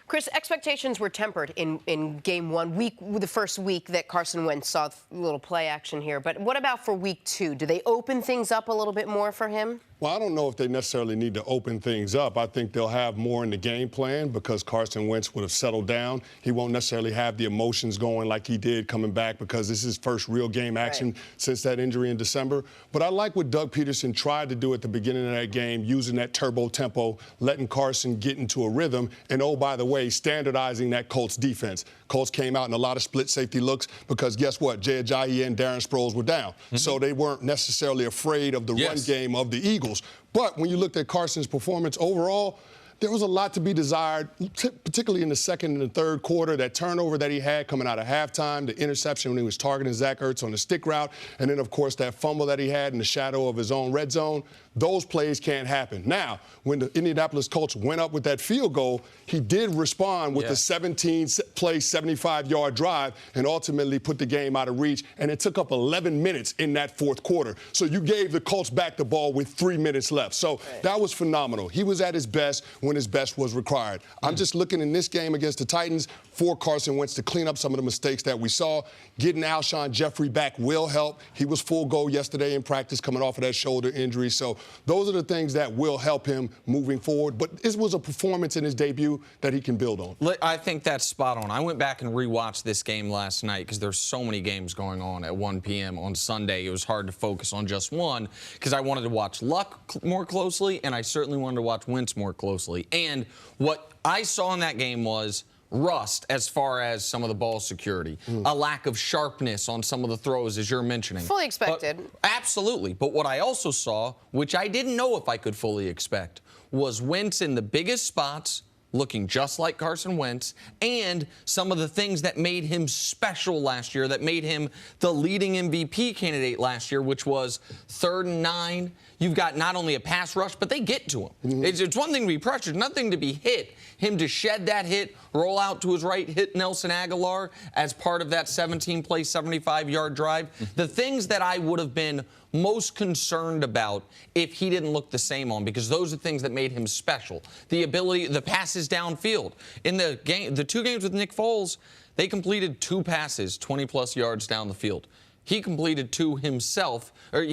Cris, expectations were tempered in game one, the first week that Carson Wentz saw a little play action here. But what about for week two? Do they open things up a little bit more for him? Well, I don't know if they necessarily need to open things up. I think they'll have more in the game plan because Carson Wentz would have settled down. He won't necessarily have the emotions going like he did coming back because this is his first real game action since that injury in December. But I like what Doug Peterson tried to do at the beginning of that game, using that turbo tempo, letting Carson get into a rhythm, and, oh, by the way, standardizing that Colts defense. Colts came out in a lot of split safety looks because guess what? Jay Ajayi and Darren Sproles were down. So they weren't necessarily afraid of the run game of the Eagles. But when you looked at Carson's performance overall, there was a lot to be desired, particularly in the second and the third quarter. That turnover that he had coming out of halftime, the interception when he was targeting Zach Ertz on the stick route, and then, of course, that fumble that he had in the shadow of his own red zone. Those plays can't happen. Now, when the Indianapolis Colts went up with that field goal, he did respond with the 17-play, 75-yard drive and ultimately put the game out of reach, and it took up 11 minutes in that fourth quarter. So you gave the Colts back the ball with 3 minutes left. So that was phenomenal. He was at his best when his best was required. I'm just looking in this game against the Titans for Carson Wentz to clean up some of the mistakes that we saw. Getting Alshon Jeffrey back will help. He was full go yesterday in practice coming off of that shoulder injury. So those are the things that will help him moving forward. But this was a performance in his debut that he can build on. I think that's spot on. I went back and rewatched this game last night because there's so many games going on at 1 p.m. on Sunday. It was hard to focus on just one because I wanted to watch Luck more closely, and I certainly wanted to watch Wentz more closely. And what I saw in that game was rust as far as some of the ball security, a lack of sharpness on some of the throws, as you're mentioning. Fully expected. Absolutely. But what I also saw, which I didn't know if I could fully expect, was Wentz in the biggest spots, looking just like Carson Wentz, and some of the things that made him special last year, that made him the leading MVP candidate last year, which was 3rd and 9. You've got not only a pass rush, but they get to him. It's one thing to be pressured, nothing to be hit. Him to shed that hit, roll out to his right, hit Nelson Aguilar as part of that 17-play, 75-yard drive. The things that I would have been most concerned about if he didn't look the same on, because those are things that made him special. The ability, the passes downfield. In the game, the 2 games with Nick Foles, they completed 2 passes, 20-plus yards down the field. He completed 2 himself, or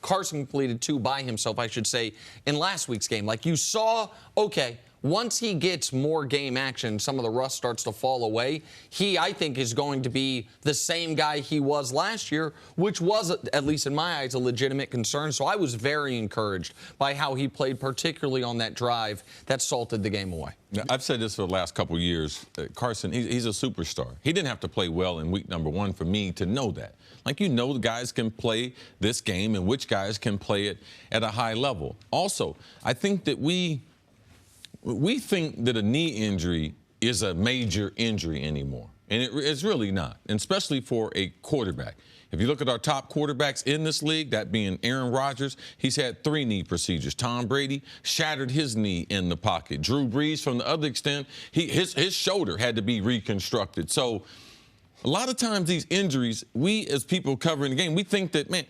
Carson completed 2 by himself, I should say, in last week's game. Like you saw, okay, once he gets more game action, some of the rust starts to fall away. He, I think, is going to be the same guy he was last year, which was, at least in my eyes, a legitimate concern. So I was very encouraged by how he played, particularly on that drive that salted the game away. Now, I've said this for the last couple of years. Carson, he's a superstar. He didn't have to play well in week number 1 for me to know that. Like, you know, the guys can play this game and which guys can play it at a high level. Also, I think that we think that a knee injury is a major injury anymore, and it's really not, and especially for a quarterback. If you look at our top quarterbacks in this league, that being Aaron Rodgers, he's had 3 knee procedures. Tom Brady shattered his knee in the pocket. Drew Brees, from the other extent, his shoulder had to be reconstructed. So a lot of times these injuries, we as people covering the game, we think that, man,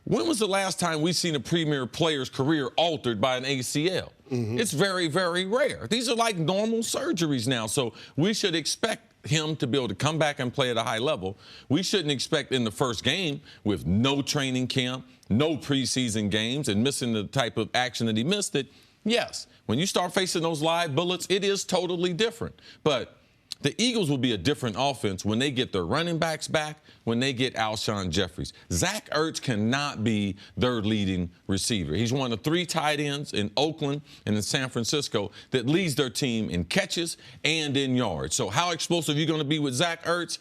when was the last time we seen a premier player's career altered by an ACL? It's very, very rare. These are like normal surgeries now. So we should expect him to be able to come back and play at a high level. We shouldn't expect in the first game with no training camp, no preseason games, and missing the type of action that he missed it. Yes, when you start facing those live bullets, it is totally different. But the Eagles will be a different offense when they get their running backs back, when they get Alshon Jeffries. Zach Ertz cannot be their leading receiver. He's one of 3 tight ends in Oakland and in San Francisco that leads their team in catches and in yards. So how explosive are you going to be with Zach Ertz?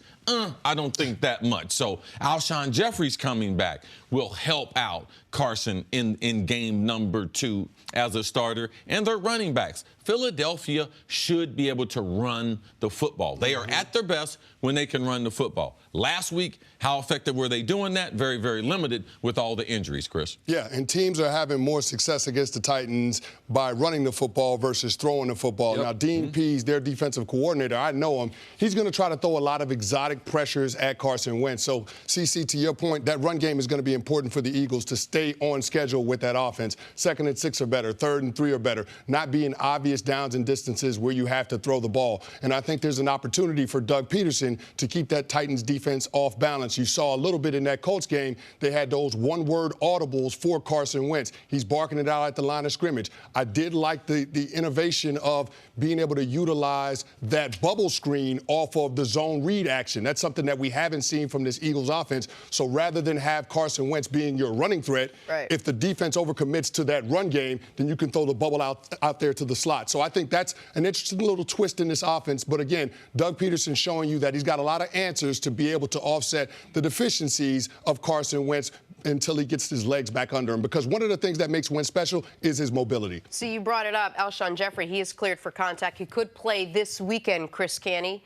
I don't think that much. So Alshon Jeffries coming back will help out Carson in game number 2 as a starter. And their running backs. Philadelphia should be able to run the football. They are at their best when they can run the football. Last week, how effective were they doing that? Very, very limited with all the injuries, Chris. Yeah, and teams are having more success against the Titans by running the football versus throwing the football. Now, Dean Pease, their defensive coordinator, I know him. He's going to try to throw a lot of exotic pressures at Carson Wentz. So, CC, to your point, that run game is going to be important for the Eagles to stay on schedule with that offense. 2nd and 6 are better. 3rd and 3 are better. Not being obvious downs and distances where you have to throw the ball. And I think there's an opportunity for Doug Peterson to keep that Titans defense off balance. You saw a little bit in that Colts game. They had those one-word audibles for Carson Wentz. He's barking it out at the line of scrimmage. I did like the innovation of being able to utilize that bubble screen off of the zone read action. That's something that we haven't seen from this Eagles offense. So rather than have Carson Wentz being your running threat, if the defense overcommits to that run game, then you can throw the bubble out there to the slot. So I think that's an interesting little twist in this offense. But again, Doug Peterson showing you that he's got a lot of answers to be able to offset the deficiencies of Carson Wentz until he gets his legs back under him, because one of the things that makes Wentz special is his mobility. So you brought it up, Alshon Jeffrey. He is cleared for contact. He could play this weekend, Cris Canty,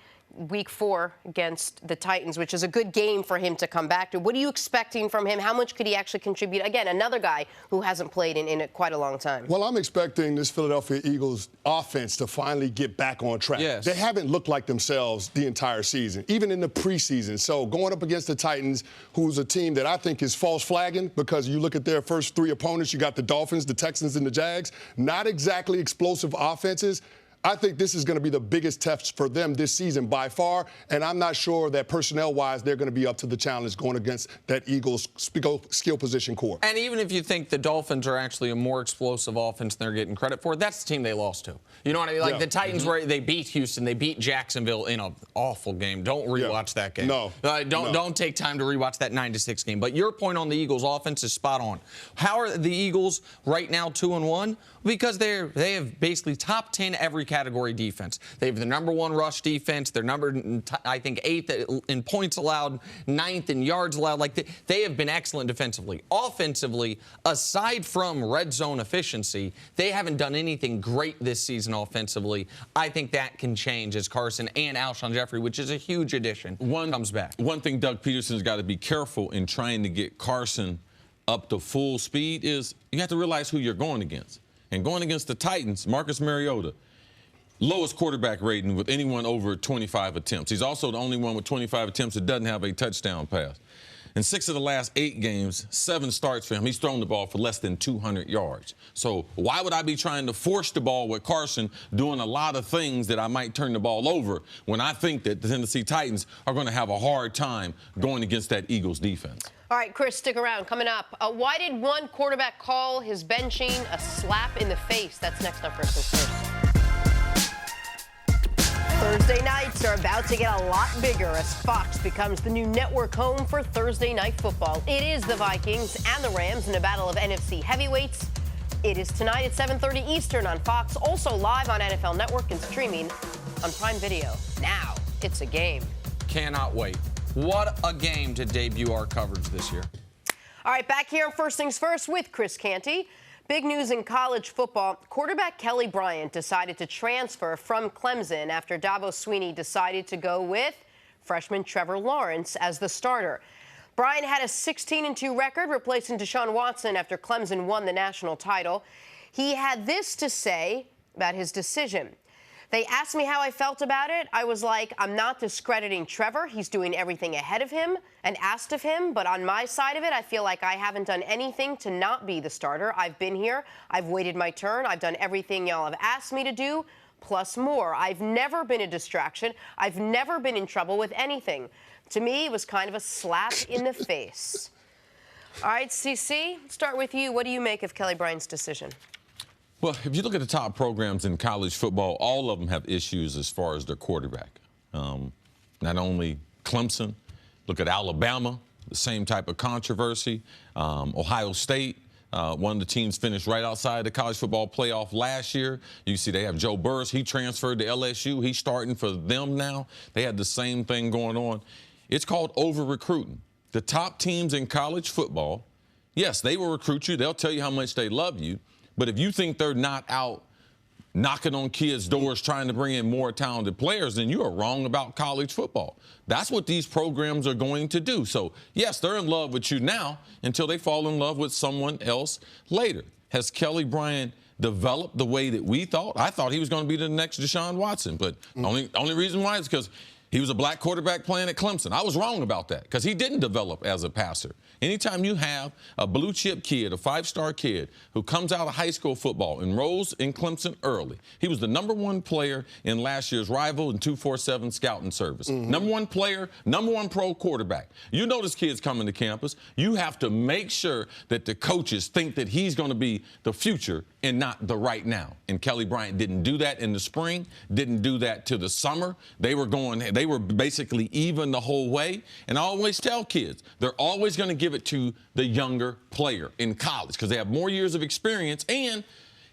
Week 4 against the Titans, which is a good game for him to come back to. What are you expecting from him? How much could he actually contribute? Again, another guy who hasn't played in quite a long time. Well, I'm expecting this Philadelphia Eagles offense to finally get back on track. Yes. They haven't looked like themselves the entire season, even in the preseason. So going up against the Titans, who's a team that I think is false flagging, because you look at their first 3 opponents, you got the Dolphins, the Texans, and the Jags, not exactly explosive offenses. I think this is going to be the biggest test for them this season by far, and I'm not sure that personnel-wise they're going to be up to the challenge going against that Eagles skill position core. And even if you think the Dolphins are actually a more explosive offense than they're getting credit for, that's the team they lost to. You know what I mean? Like the Titans, where they beat Houston, they beat Jacksonville in an awful game. Don't rewatch that game. No. Don't take time to rewatch that 9-6 game. But your point on the Eagles' offense is spot on. How are the Eagles right now 2-1? Because they have basically top 10 every category defense. They have the number 1 rush defense. They're I think 8th in points allowed, 9th in yards allowed. Like they have been excellent defensively. Offensively, aside from red zone efficiency, they haven't done anything great this season offensively. I think that can change as Carson and Alshon Jeffrey, which is a huge addition, comes back. One thing Doug Peterson's got to be careful in trying to get Carson up to full speed is you have to realize who you're going against. And going against the Titans, Marcus Mariota, lowest quarterback rating with anyone over 25 attempts. He's also the only one with 25 attempts that doesn't have a touchdown pass. In 6 of the last 8 games, 7 starts for him, he's thrown the ball for less than 200 yards. So why would I be trying to force the ball with Carson doing a lot of things that I might turn the ball over when I think that the Tennessee Titans are going to have a hard time going against that Eagles defense? All right, Cris, stick around. Coming up, why did one quarterback call his benching a slap in the face? That's next up, First Things First. Thursday nights are about to get a lot bigger as Fox becomes the new network home for Thursday night football. It is the Vikings and the Rams in a battle of NFC heavyweights. It is tonight at 7:30 Eastern on Fox, also live on NFL Network and streaming on Prime Video. Now, it's a game. Cannot wait. What a game to debut our coverage this year. All right, back here on First Things First with Cris Canty. Big news in college football. Quarterback Kelly Bryant decided to transfer from Clemson after Dabo Swinney decided to go with freshman Trevor Lawrence as the starter. Bryant had a 16-2 record, replacing Deshaun Watson after Clemson won the national title. He had this to say about his decision. They asked me how I felt about it. I was like, I'm not discrediting Trevor. He's doing everything ahead of him and asked of him. But on my side of it, I feel like I haven't done anything to not be the starter. I've been here. I've waited my turn. I've done everything y'all have asked me to do, plus more. I've never been a distraction. I've never been in trouble with anything. To me, it was kind of a slap in the face. All right, CC, start with you. What do you make of Kelly Bryant's decision? Well, if you look at the top programs in college football, all of them have issues as far as their quarterback. Not only Clemson, look at Alabama, the same type of controversy. Ohio State, one of the teams finished right outside the college football playoff last year. You see they have Joe Burris. He transferred to LSU. He's starting for them now. They had the same thing going on. It's called over-recruiting. The top teams in college football, yes, they will recruit you. They'll tell you how much they love you. But if you think they're not out knocking on kids' doors trying to bring in more talented players, then you are wrong about college football. That's what these programs are going to do. So, yes, they're in love with you now until they fall in love with someone else later. Has Kelly Bryant developed the way that we thought? I thought he was going to be the next Deshaun Watson. But only reason why is because he was a black quarterback playing at Clemson. I was wrong about that because he didn't develop as a passer. Anytime you have a blue-chip kid, a 5-star kid, who comes out of high school football, enrolls in Clemson early. He was the #1 player in last year's Rival and 247 scouting service. #1 player, #1 pro quarterback. You know this kid's coming to campus. You have to make sure that the coaches think that he's going to be the future and not the right now. And Kelly Bryant didn't do that in the spring, didn't do that to the summer. They were basically even the whole way. And I always tell kids, they're always going to give it to the younger player in college because they have more years of experience, and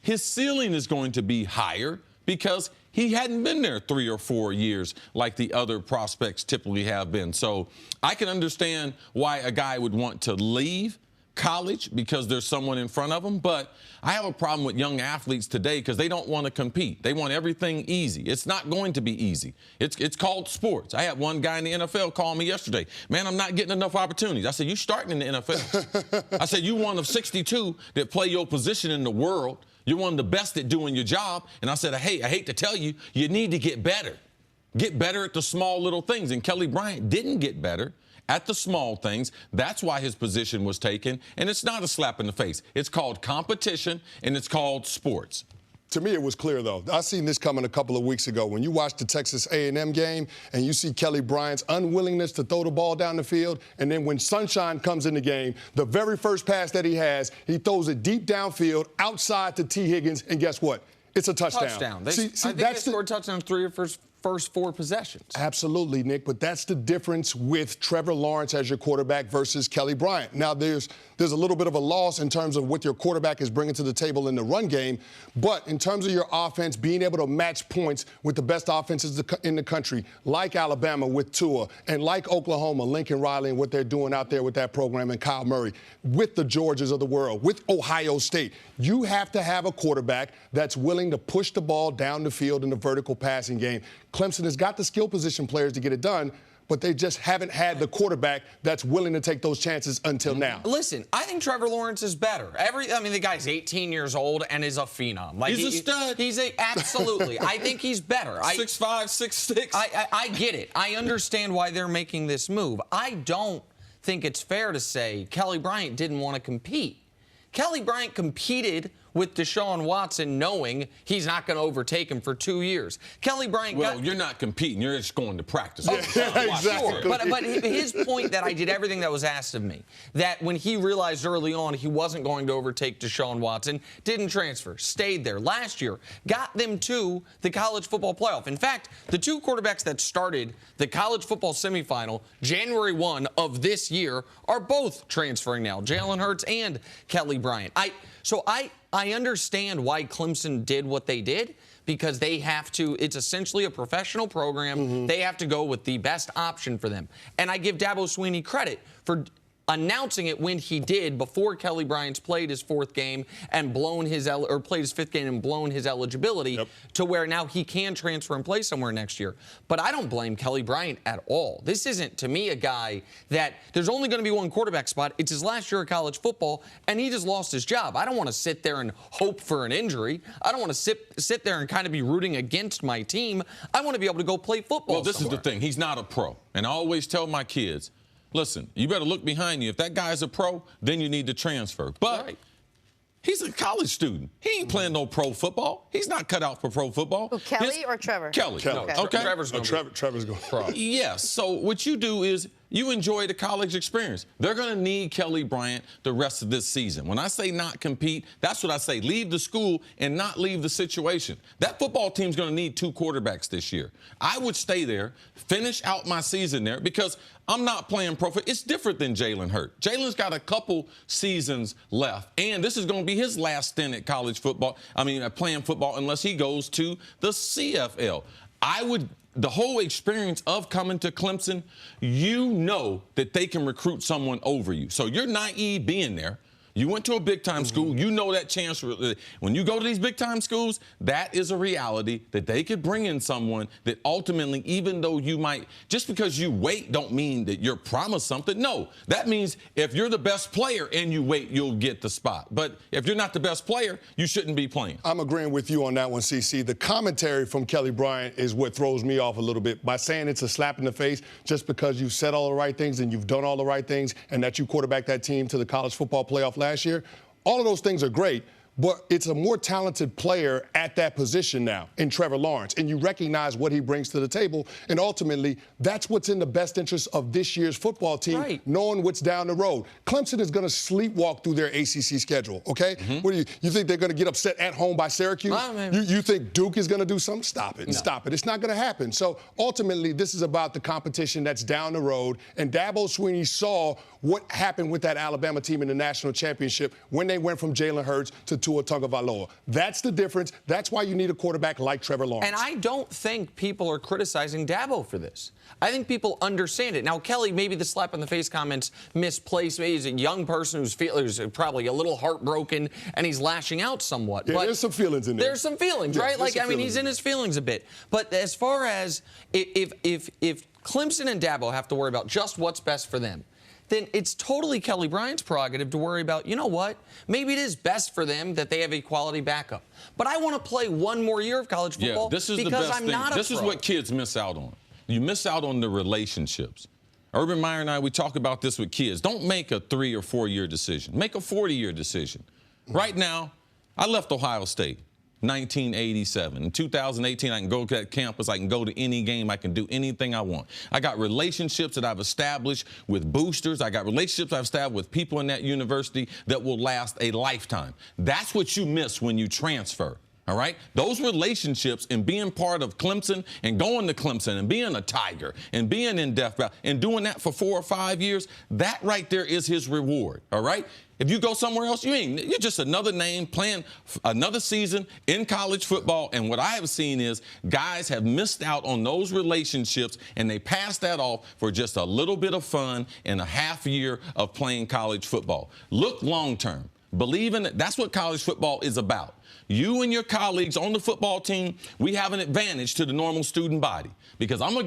his ceiling is going to be higher because he hadn't been there 3 or 4 years like the other prospects typically have been. So I can understand why a guy would want to leave, college because there's someone in front of them, but I have a problem with young athletes today because they don't want to compete. They want everything easy. It's not going to be easy. It's called sports. I had one guy in the NFL call me yesterday. Man, I'm not getting enough opportunities. I said, you starting in the NFL. I said, you one of 62 that play your position in the world. You're one of the best at doing your job. And I said, hey, I hate to tell you, you need to get better. Get better at the small little things. And Kelly Bryant didn't get better at the small things. That's why his position was taken. And it's not a slap in the face. It's called competition, and it's called sports. To me, it was clear, though. I seen this coming a couple of weeks ago. When you watch the Texas A&M game and you see Kelly Bryant's unwillingness to throw the ball down the field, and then when Sunshine comes in the game, the very first pass that he has, he throws it deep downfield outside to T. Higgins, and guess what? It's a touchdown. I think they scored touchdowns 3 of first 4 possessions. Absolutely, Nick, but that's the difference with Trevor Lawrence as your quarterback versus Kelly Bryant. Now, there's a little bit of a loss in terms of what your quarterback is bringing to the table in the run game, but in terms of your offense, being able to match points with the best offenses in the country, like Alabama with Tua, and like Oklahoma, Lincoln Riley, and what they're doing out there with that program, and Kyle Murray, with the Georgias of the world, with Ohio State, you have to have a quarterback that's willing to push the ball down the field in the vertical passing game. Clemson has got the skill position players to get it done, but they just haven't had the quarterback that's willing to take those chances until now. Listen, I think Trevor Lawrence is better. The guy's 18 years old and is a phenom. Like, he's a stud. Absolutely. I think he's better. 6'5", 6'6". I get it. I understand why they're making this move. I don't think it's fair to say Kelly Bryant didn't want to compete. Kelly Bryant competed with Deshaun Watson knowing he's not going to overtake him for 2 years. Kelly Bryant you're not competing. You're just going to practice. Exactly. Sure. But his point that I did everything that was asked of me, that when he realized early on he wasn't going to overtake Deshaun Watson, didn't transfer, stayed there. Last year, got them to the college football playoff. In fact, the 2 quarterbacks that started the college football semifinal January 1 of this year are both transferring now, Jalen Hurts and Kelly Bryant. I understand why Clemson did what they did, because they have to, it's essentially a professional program. Mm-hmm. They have to go with the best option for them. And I give Dabo Swinney credit for announcing it when he did before Kelly Bryant's played his 4th game and played his 5th game and blown his eligibility to where now he can transfer and play somewhere next year. But I don't blame Kelly Bryant at all. This isn't, to me, a guy that there's only going to be one quarterback spot. It's his last year of college football, and he just lost his job. I don't want to sit there and hope for an injury. I don't want to sit there and kind of be rooting against my team. I want to be able to go play football Well, this is the thing. He's not a pro. And I always tell my kids, listen, you better look behind you. If that guy's a pro, then you need to transfer. But he's a college student. He ain't playing no pro football. He's not cut out for pro football. Who, Kelly or Trevor? Kelly. Okay. Trevor's going Trevor's going pro. Yes. So what you do is you enjoy the college experience. They're going to need Kelly Bryant the rest of this season. When I say not compete, that's what I say. Leave the school and not leave the situation. That football team's going to need 2 quarterbacks this year. I would stay there, finish out my season there, because I'm not playing pro. It's different than Jalen Hurts. Jalen's got a couple seasons left, and this is going to be his last stint at college football. Playing football unless he goes to the CFL. The whole experience of coming to Clemson, you know that they can recruit someone over you. So you're naive being there. You went to a big-time school. You know that chance. When you go to these big-time schools, that is a reality that they could bring in someone that ultimately, even though you might, just because you wait don't mean that you're promised something. No, that means if you're the best player and you wait, you'll get the spot. But if you're not the best player, you shouldn't be playing. I'm agreeing with you on that one, CC. The commentary from Kelly Bryant is what throws me off a little bit by saying it's a slap in the face just because you've said all the right things and you've done all the right things and that you quarterbacked that team to the college football playoff last year. All of those things are great, but it's a more talented player at that position now in Trevor Lawrence, and you recognize what he brings to the table, and ultimately that's what's in the best interest of this year's football team, knowing what's down the road. Clemson is going to sleepwalk through their ACC schedule, okay? What do you think they're going to get upset at home by Syracuse? You think Duke is going to do something? Stop it. No. Stop it. It's not going to happen. So ultimately, this is about the competition that's down the road, and Dabo Swinney saw what happened with that Alabama team in the national championship when they went from Jalen Hurts to Tua Tagovailoa. That's the difference. That's why you need a quarterback like Trevor Lawrence. And I don't think people are criticizing Dabo for this. I think people understand it. Now, Kelly, maybe the slap in the face comments misplaced. Maybe he's a young person who's probably a little heartbroken and he's lashing out somewhat. Yeah, but there's some feelings in there. There's some feelings, right? Like, I mean, he's in his feelings a bit. But as far as if Clemson and Dabo have to worry about just what's best for them, then it's totally Kelly Bryant's prerogative to worry about, you know what, maybe it is best for them that they have a quality backup. But I want to play one more year of college football this is because the best I'm thing. not a This pro. is what kids miss out on. You miss out on the relationships. Urban Meyer and I, we talk about this with kids. Don't make a 3 or 4 year decision. Make a 40-year decision. Right now, I left Ohio State. 1987. In 2018, I can go to that campus. I can go to any game. I can do anything I want. I got relationships that I've established with boosters. I got relationships I've established with people in that university that will last a lifetime. That's what you miss when you transfer. All right? Those relationships and being part of Clemson and going to Clemson and being a Tiger and being in Death Valley and doing that for 4 or 5 years, that right there is his reward. All right? If you go somewhere else, you're just another name playing another season in college football. And what I have seen is guys have missed out on those relationships and they pass that off for just a little bit of fun and a half year of playing college football. Look long term. Believe in it. That's what college football is about. You and your colleagues on the football team, we have an advantage to the normal student body because I'm gonna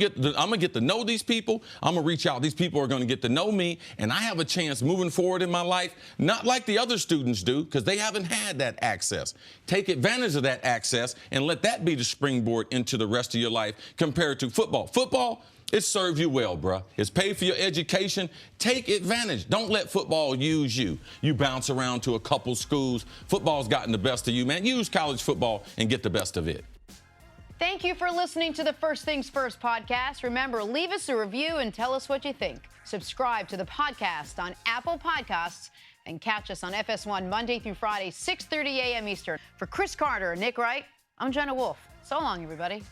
get to know these people. I'm gonna reach out. These people are gonna get to know me, and I have a chance moving forward in my life, not like the other students do, because they haven't had that access. Take advantage of that access and let that be the springboard into the rest of your life compared to football. Football, it serves you well, bruh. It's paid for your education. Take advantage. Don't let football use you. You bounce around to a couple schools. Football's gotten the best of you, man. Use college football and get the best of it. Thank you for listening to the First Things First podcast. Remember, leave us a review and tell us what you think. Subscribe to the podcast on Apple Podcasts and catch us on FS1 Monday through Friday, 6:30 a.m. Eastern. For Cris Carter and Nick Wright, I'm Jenna Wolfe. So long, everybody.